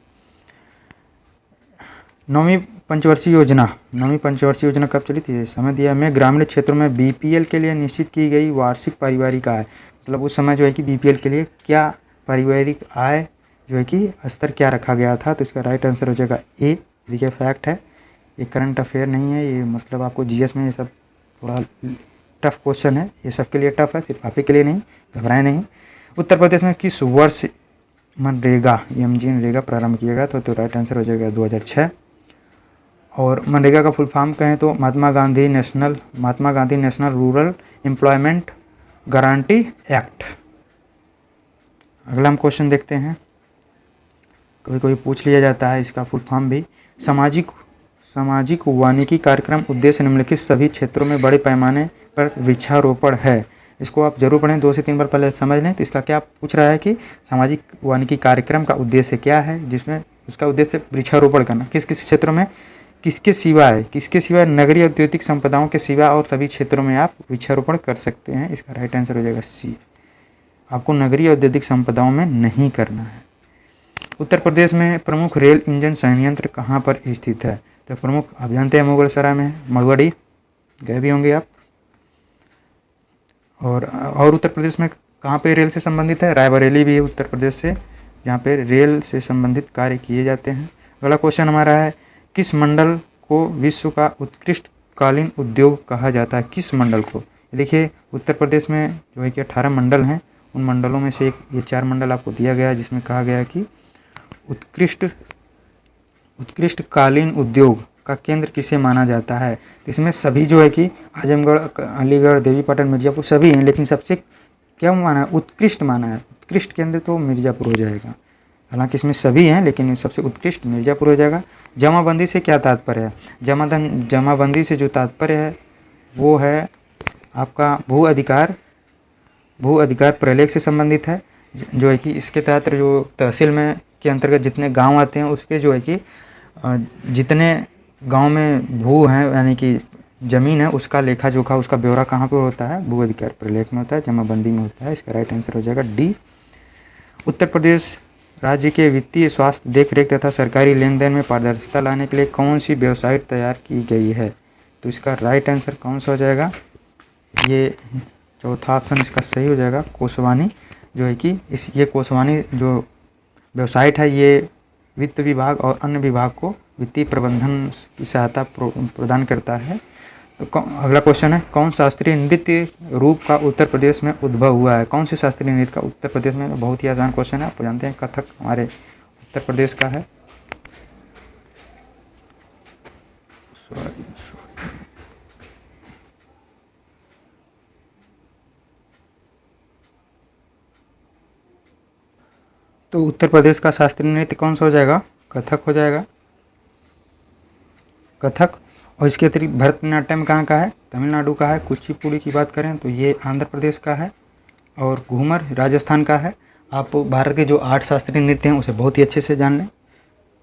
नौवीं पंचवर्षीय योजना कब चली थी? समय दिया में ग्रामीण क्षेत्रों में बीपीएल के लिए निश्चित की गई वार्षिक पारिवारिक आय, मतलब उस समय जो है कि बीपीएल के लिए क्या पारिवारिक आय जो है कि स्तर क्या रखा गया था? तो इसका राइट आंसर हो जाएगा ए। देखिए फैक्ट है, ये करंट अफेयर नहीं है, ये मतलब आपको जीएस में ये सब थोड़ा टफ क्वेश्चन है, ये सबके लिए टफ है, सिर्फ आप ही के लिए नहीं, घबराएं नहीं। उत्तर प्रदेश में किस वर्ष मनरेगा मनरेगा प्रारंभ किया गया? तो राइट आंसर हो जाएगा 2006। और मनरेगा का फुल फॉर्म कहें तो Mahatma Gandhi national rural employment guarantee act. अगला हम क्वेश्चन देखते हैं, कभी कभी पूछ लिया जाता है इसका फुल फॉर्म भी। सामाजिक वानिकी कार्यक्रम उद्देश्य निम्नलिखित सभी क्षेत्रों में बड़े पैमाने पर वृक्षारोपण है। इसको आप जरूर पढ़ें, 2 से 3 बार पहले समझ लें। तो इसका क्या पूछ रहा है कि सामाजिक वानिकी कार्यक्रम का उद्देश्य क्या है, जिसमें उसका उद्देश्य वृक्षारोपण करना। किस किस क्षेत्रों में, किसके सिवाय नगरीय औद्योगिक संपदाओं के सिवा और सभी क्षेत्रों में आप वृक्षारोपण कर सकते हैं। इसका राइट आंसर हो जाएगा सी। आपको नगरीय औद्योगिक संपदाओं में नहीं करना है। उत्तर प्रदेश में प्रमुख रेल इंजन संयंत्र कहाँ पर स्थित है? तो प्रमुख आप जानते हैं मुगलसराय में, मड़ुआडीह गए भी होंगे आप। और उत्तर प्रदेश में कहाँ पे रेल से संबंधित है? रायबरेली भी है उत्तर प्रदेश से, जहाँ पे रेल से संबंधित कार्य किए जाते हैं। अगला क्वेश्चन हमारा है, किस मंडल को विश्व का उत्कृष्ट कालीन उद्योग कहा जाता है? किस मंडल को? देखिए उत्तर प्रदेश में जो है कि 18 मंडल हैं, उन मंडलों में से एक ये 4 मंडल आपको दिया गया है, जिसमें कहा गया है कि उत्कृष्ट कालीन उद्योग का केंद्र किसे माना जाता है। तो इसमें सभी जो है कि आजमगढ़, अलीगढ़, देवीपाटन, मिर्ज़ापुर सभी हैं, लेकिन सबसे क्या माना है? उत्कृष्ट माना है। उत्कृष्ट केंद्र तो मिर्ज़ापुर हो जाएगा। हालांकि इसमें सभी हैं, लेकिन सबसे उत्कृष्ट मिर्ज़ापुर हो जाएगा। जमाबंदी से क्या तात्पर्य है? जमाबंदी से जो तात्पर्य है वो है आपका भू अधिकार प्रलेख से संबंधित है, जो है कि इसके तहत जो तहसील में के अंतर्गत जितने गांव आते हैं उसके जो है कि जितने गांव में भू हैं यानी कि ज़मीन है, उसका लेखा जोखा, उसका ब्यौरा कहाँ पर होता है? भू अधिकार प्रलेख में होता है, जमाबंदी में होता है। इसका राइट आंसर हो जाएगा डी। उत्तर प्रदेश राज्य के वित्तीय, स्वास्थ्य, देखरेख तथा सरकारी लेन देन में पारदर्शिता लाने के लिए कौन सी वेबसाइट तैयार की गई है? तो इसका राइट आंसर कौन सा हो जाएगा? ये चौथा ऑप्शन इसका सही हो जाएगा, कोसवानी। जो है कि ये कोसवानी जो वेबसाइट है, ये वित्त विभाग और अन्य विभाग को वित्तीय प्रबंधन की सहायता प्रदान करता है। तो अगला क्वेश्चन है, कौन शास्त्रीय नृत्य रूप का उत्तर प्रदेश में उद्भव हुआ है? कौन से शास्त्रीय नृत्य का उत्तर प्रदेश में? बहुत ही आसान क्वेश्चन है, आप जानते हैं कथक हमारे उत्तर प्रदेश का है। तो उत्तर प्रदेश का शास्त्रीय नृत्य कौन सा हो जाएगा? कथक हो जाएगा, कथक। और इसके अतिरिक्त भरतनाट्यम कहाँ का है? तमिलनाडु का है। कुचिपुड़ी की बात करें तो ये आंध्र प्रदेश का है, और घूमर राजस्थान का है। आप भारत के जो 8 शास्त्रीय नृत्य हैं उसे बहुत ही अच्छे से जान लें,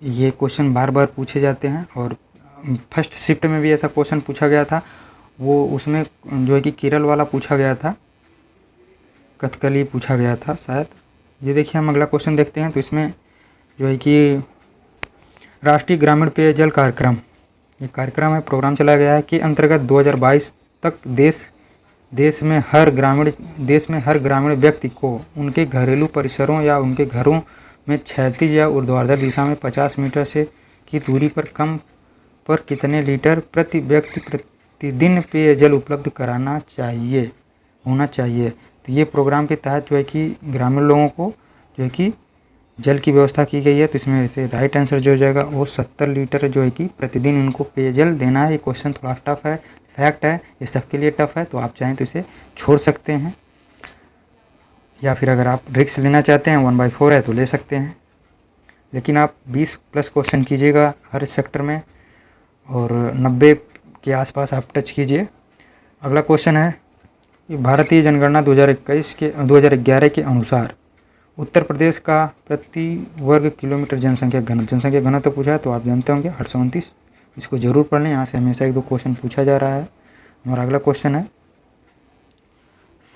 ये क्वेश्चन बार बार पूछे जाते हैं। और फर्स्ट शिफ्ट में भी ऐसा क्वेश्चन पूछा गया था, वो उसमें जो है कि केरल वाला पूछा गया था, कथकली पूछा गया था शायद। ये देखिए हम अगला क्वेश्चन देखते हैं। तो इसमें जो है कि राष्ट्रीय ग्रामीण पेयजल कार्यक्रम, ये कार्यक्रम है, प्रोग्राम चलाया गया है कि अंतर्गत 2022 तक देश में हर ग्रामीण व्यक्ति को उनके घरेलू परिसरों या उनके घरों में क्षैतिज या ऊर्ध्वाधर दिशा में 50 मीटर से की दूरी पर कितने लीटर प्रति व्यक्ति प्रतिदिन पेयजल उपलब्ध होना चाहिए। तो ये प्रोग्राम के तहत जो है कि ग्रामीण लोगों को जो है कि जल की व्यवस्था की गई है। तो इसमें से राइट आंसर जो हो जाएगा वो 70 लीटर जो है कि प्रतिदिन उनको पेयजल देना है। ये क्वेश्चन थोड़ा टफ है, फैक्ट है, ये सबके लिए टफ है, तो आप चाहें तो इसे छोड़ सकते हैं, या फिर अगर आप रिस्क लेना चाहते हैं 1/4 है तो ले सकते हैं, लेकिन आप 20+ क्वेश्चन कीजिएगा हर सेक्टर में, और 90 के आसपास आप टच कीजिए। अगला क्वेश्चन है, भारतीय जनगणना 2011 के अनुसार उत्तर प्रदेश का प्रति वर्ग किलोमीटर जनसंख्या घनत्व तो पूछा है, तो आप जानते होंगे 829। इसको जरूर पढ़ लें, यहाँ से हमेशा 1-2 क्वेश्चन पूछा जा रहा है। हमारा अगला क्वेश्चन है,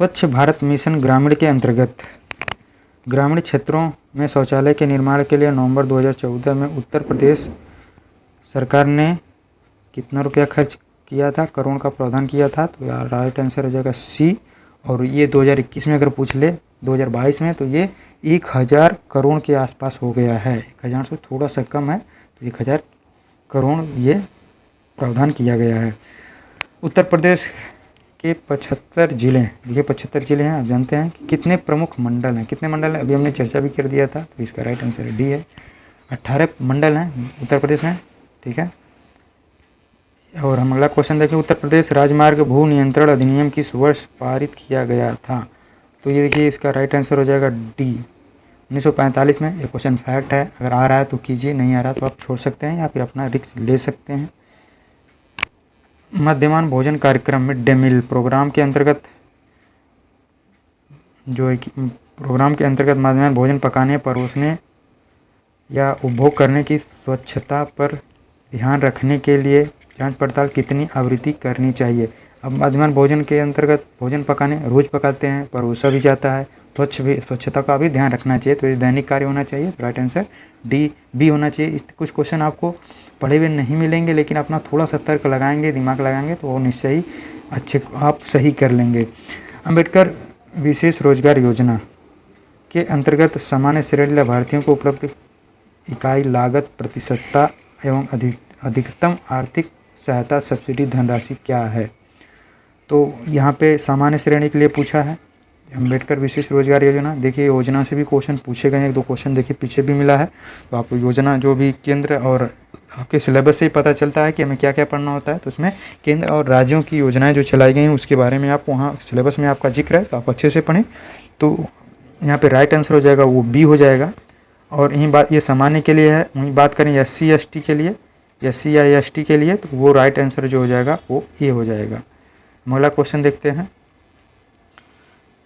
स्वच्छ भारत मिशन ग्रामीण के अंतर्गत ग्रामीण क्षेत्रों में शौचालय के निर्माण के लिए नवंबर 2014 में उत्तर प्रदेश सरकार ने कितना रुपया खर्च किया था, करोड़ का प्रावधान किया था? तो यार राइट आंसर हो जाएगा सी। और ये 2021 में अगर पूछ ले 2022 में, तो ये 1000 करोड़ के आसपास हो गया है। 1000 से थोड़ा सा कम है, तो 1000 करोड़ ये प्रावधान किया गया है। उत्तर प्रदेश के 75 ज़िले, देखिए 75 ज़िले हैं, आप जानते हैं कि कितने प्रमुख मंडल हैं? कितने मंडल हैं? अभी हमने चर्चा भी कर दिया था, तो इसका राइट आंसर डी है। 18 मंडल हैं उत्तर प्रदेश में, ठीक है। और हम अगला क्वेश्चन देखें, उत्तर प्रदेश राजमार्ग भू नियंत्रण अधिनियम किस वर्ष पारित किया गया था? तो ये देखिए इसका राइट आंसर हो जाएगा डी, 1945 में। ये क्वेश्चन फैक्ट है, अगर आ रहा है तो कीजिए, नहीं आ रहा तो आप छोड़ सकते हैं या फिर अपना रिस्क ले सकते हैं। मध्याह्न भोजन कार्यक्रम मिड डे मील प्रोग्राम के अंतर्गत जो है कि प्रोग्राम के अंतर्गत मध्याह्न भोजन पकाने, परोसने या उपभोग करने की स्वच्छता पर ध्यान रखने के लिए जांच पड़ताल कितनी आवृत्ति करनी चाहिए। अब मध्याह्न भोजन के अंतर्गत भोजन पकाने रोज़ पकाते हैं, परोसा भी जाता है, स्वच्छता का भी ध्यान रखना चाहिए, तो ये दैनिक कार्य होना चाहिए। राइट आंसर डी बी होना चाहिए। इस कुछ क्वेश्चन आपको पढ़े हुए नहीं मिलेंगे, लेकिन अपना थोड़ा सा तर्क लगाएंगे, दिमाग लगाएंगे तो वो निश्चय ही अच्छे आप सही कर लेंगे। अम्बेडकर विशेष रोजगार योजना के अंतर्गत सामान्य श्रेणी लाभार्थियों को उपलब्ध इकाई लागत प्रतिशतता एवं अधिकतम आर्थिक सहायता सब्सिडी धनराशि क्या है। तो यहाँ पे सामान्य श्रेणी के लिए पूछा है अम्बेडकर विशेष रोजगार योजना। देखिए योजना से भी क्वेश्चन पूछे गए हैं, 1-2 क्वेश्चन देखिए पीछे भी मिला है। तो आपको योजना जो भी केंद्र और आपके सिलेबस से ही पता चलता है कि हमें क्या क्या पढ़ना होता है। तो उसमें केंद्र और राज्यों की योजनाएं जो चलाई गई हैं उसके बारे में आपको वहाँ सिलेबस में आपका जिक्र है, तो आप अच्छे से पढ़ें। तो यहाँ पे राइट आंसर हो जाएगा वो बी हो जाएगा। और यही बात ये सामान्य के लिए है। वहीं बात करें SC ST के लिए, SC या ST के लिए, तो वो राइट आंसर जो हो जाएगा वो ए हो जाएगा। अगला क्वेश्चन देखते हैं।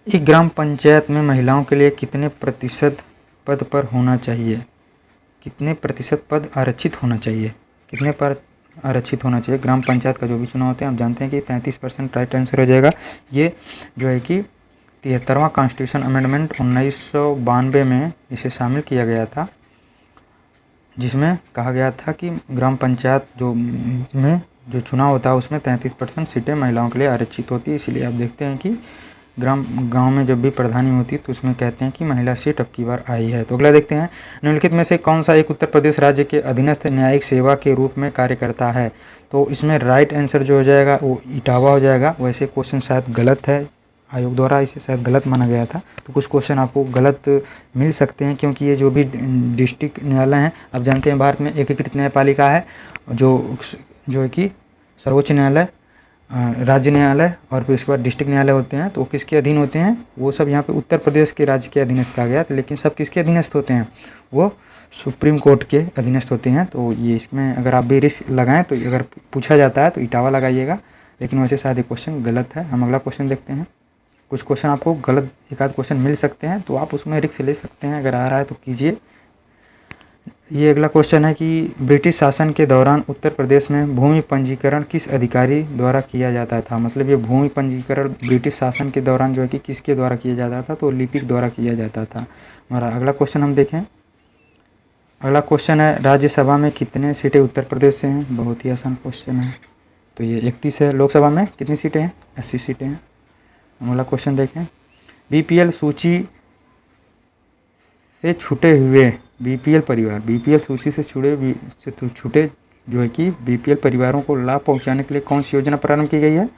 एक ग्राम पंचायत में महिलाओं के लिए कितने प्रतिशत पद पर होना चाहिए, कितने प्रतिशत पद आरक्षित होना चाहिए, कितने पर आरक्षित होना चाहिए। ग्राम पंचायत का जो भी चुनाव होते हैं आप जानते हैं कि 33% राइट आंसर हो जाएगा। ये जो है कि 73वां कॉन्स्टिट्यूशन अमेंडमेंट 1992 में इसे शामिल किया गया था, जिसमें कहा गया था कि ग्राम पंचायत में जो चुनाव होता है उसमें 33% सीटें महिलाओं के लिए आरक्षित होती है। इसीलिए आप देखते हैं कि गांव में जब भी प्रधानी होती है तो उसमें कहते हैं कि महिला सीट अब की बार आई है। तो अगला देखते हैं, निम्नलिखित में से कौन सा एक उत्तर प्रदेश राज्य के अधीनस्थ न्यायिक सेवा के रूप में कार्य करता है। तो इसमें राइट आंसर जो हो जाएगा वो इटावा हो जाएगा। वैसे क्वेश्चन शायद गलत है, आयोग द्वारा इसे शायद गलत माना गया था, तो कुछ क्वेश्चन आपको गलत मिल सकते हैं, क्योंकि ये जो भी डिस्ट्रिक्ट न्यायालय हैं, आप जानते हैं भारत में एकीकृत न्यायपालिका है जो है कि सर्वोच्च न्यायालय, राज्य न्यायालय और फिर उसके बाद डिस्ट्रिक्ट न्यायालय होते हैं। तो किसके अधीन होते हैं, वो सब यहाँ पे उत्तर प्रदेश के राज्य के अधीनस्थ कहा गया था, लेकिन सब किसके अधीनस्थ होते हैं, वो सुप्रीम कोर्ट के अधीनस्थ होते हैं। तो ये इसमें अगर आप भी रिस्क लगाएं तो अगर पूछा जाता है तो इटावा लगाइएगा, लेकिन वैसे शायद ये क्वेश्चन गलत है। हम अगला क्वेश्चन देखते हैं। कुछ क्वेश्चन आपको गलत एक आध क्वेश्चन मिल सकते हैं, तो आप उसमें रिस्क ले सकते हैं, अगर आ रहा है तो कीजिए। ये अगला क्वेश्चन है कि ब्रिटिश शासन के दौरान उत्तर प्रदेश में भूमि पंजीकरण किस अधिकारी द्वारा किया जाता था। मतलब ये भूमि पंजीकरण ब्रिटिश शासन के दौरान जो है कि किसके द्वारा किया जाता था, तो लिपिक द्वारा किया जाता था। हमारा अगला क्वेश्चन हम देखें। अगला क्वेश्चन है, राज्यसभा में कितने सीटें उत्तर प्रदेश से हैं। बहुत ही आसान क्वेश्चन है। तो ये 31 है। लोकसभा में कितनी सीटें हैं, 80 सीटें हैं। अगला क्वेश्चन देखें। BPL सूची से छूटे हुए BPL परिवार, BPL सूची से छूटे जो है कि BPL परिवारों को लाभ पहुंचाने के लिए कौन सी योजना प्रारंभ की गई है।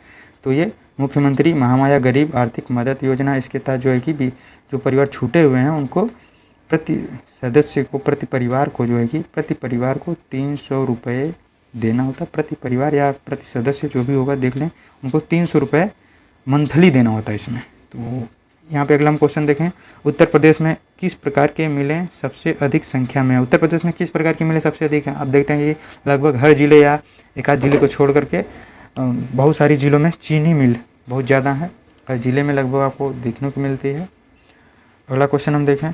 तो ये मुख्यमंत्री महामाया गरीब आर्थिक मदद योजना। इसके तहत जो है कि जो परिवार छूटे हुए हैं उनको प्रति परिवार को जो है कि प्रति परिवार को 300 रुपये देना होता है। प्रति परिवार या प्रति सदस्य जो भी होगा देख लें, उनको 300 रुपये मंथली देना होता है इसमें। तो यहाँ पे अगला हम क्वेश्चन देखें। उत्तर प्रदेश में किस प्रकार के मिलें सबसे अधिक संख्या में। उत्तर प्रदेश में किस प्रकार की मिलें सबसे अधिक हैं। आप देखते हैं कि लगभग हर जिले या एक आध जिले को छोड़ करके बहुत सारी जिलों में चीनी मिल बहुत ज़्यादा है। हर जिले में लगभग आपको देखने को मिलती है। अगला क्वेश्चन हम देखें।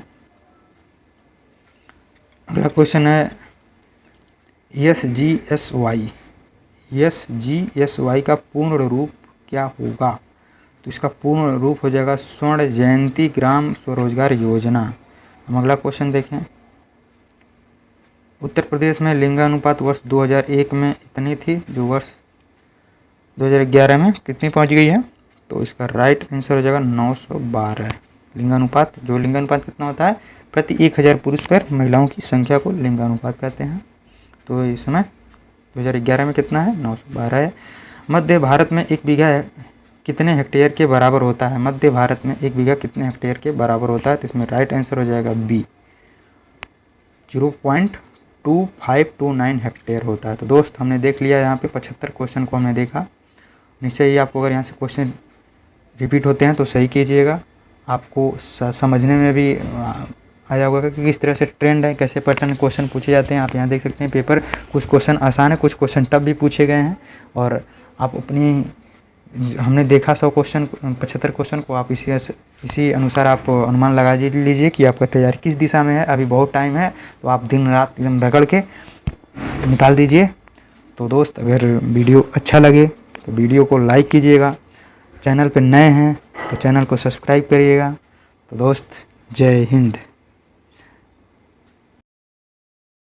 अगला क्वेश्चन है SGSY का पूर्ण रूप क्या होगा। तो इसका पूर्ण रूप हो जाएगा स्वर्ण जयंती ग्राम स्वरोजगार योजना। हम अगला क्वेश्चन देखें। उत्तर प्रदेश में लिंगानुपात वर्ष 2001 में इतनी थी, जो वर्ष 2011 में कितनी पहुंच गई है। तो इसका राइट आंसर हो जाएगा 912। लिंगानुपात कितना होता है, प्रति 1000 पुरुष पर महिलाओं की संख्या को लिंगानुपात कहते हैं। तो इस समय 2011 में कितना है, 912 है। मध्य भारत में 1 बीघा कितने हेक्टेयर के बराबर होता है। मध्य भारत में 1 बीघा कितने हेक्टेयर के बराबर होता है। तो इसमें राइट आंसर हो जाएगा बी, 0.2529 हेक्टेयर होता है। तो दोस्त हमने देख लिया यहाँ पे 75 क्वेश्चन को हमने देखा। निश्चय ही आपको अगर यहाँ से क्वेश्चन रिपीट होते हैं तो सही कीजिएगा। आपको समझने में भी आया होगा कि किस तरह से ट्रेंड है, कैसे पैटर्न क्वेश्चन पूछे जाते हैं। आप यहाँ देख सकते हैं पेपर कुछ क्वेश्चन आसान है, कुछ क्वेश्चन टफ भी पूछे गए हैं। और आप अपनी हमने देखा 100 क्वेश्चन 75 क्वेश्चन को आप इसी अनुसार आप अनुमान लगा लीजिए कि आपका तैयारी किस दिशा में है। अभी बहुत टाइम है, तो आप दिन रात एकदम रगड़ के निकाल दीजिए। तो दोस्त, अगर वीडियो अच्छा लगे तो वीडियो को लाइक कीजिएगा, चैनल पर नए हैं तो चैनल को सब्सक्राइब करिएगा। तो दोस्त, जय हिंद।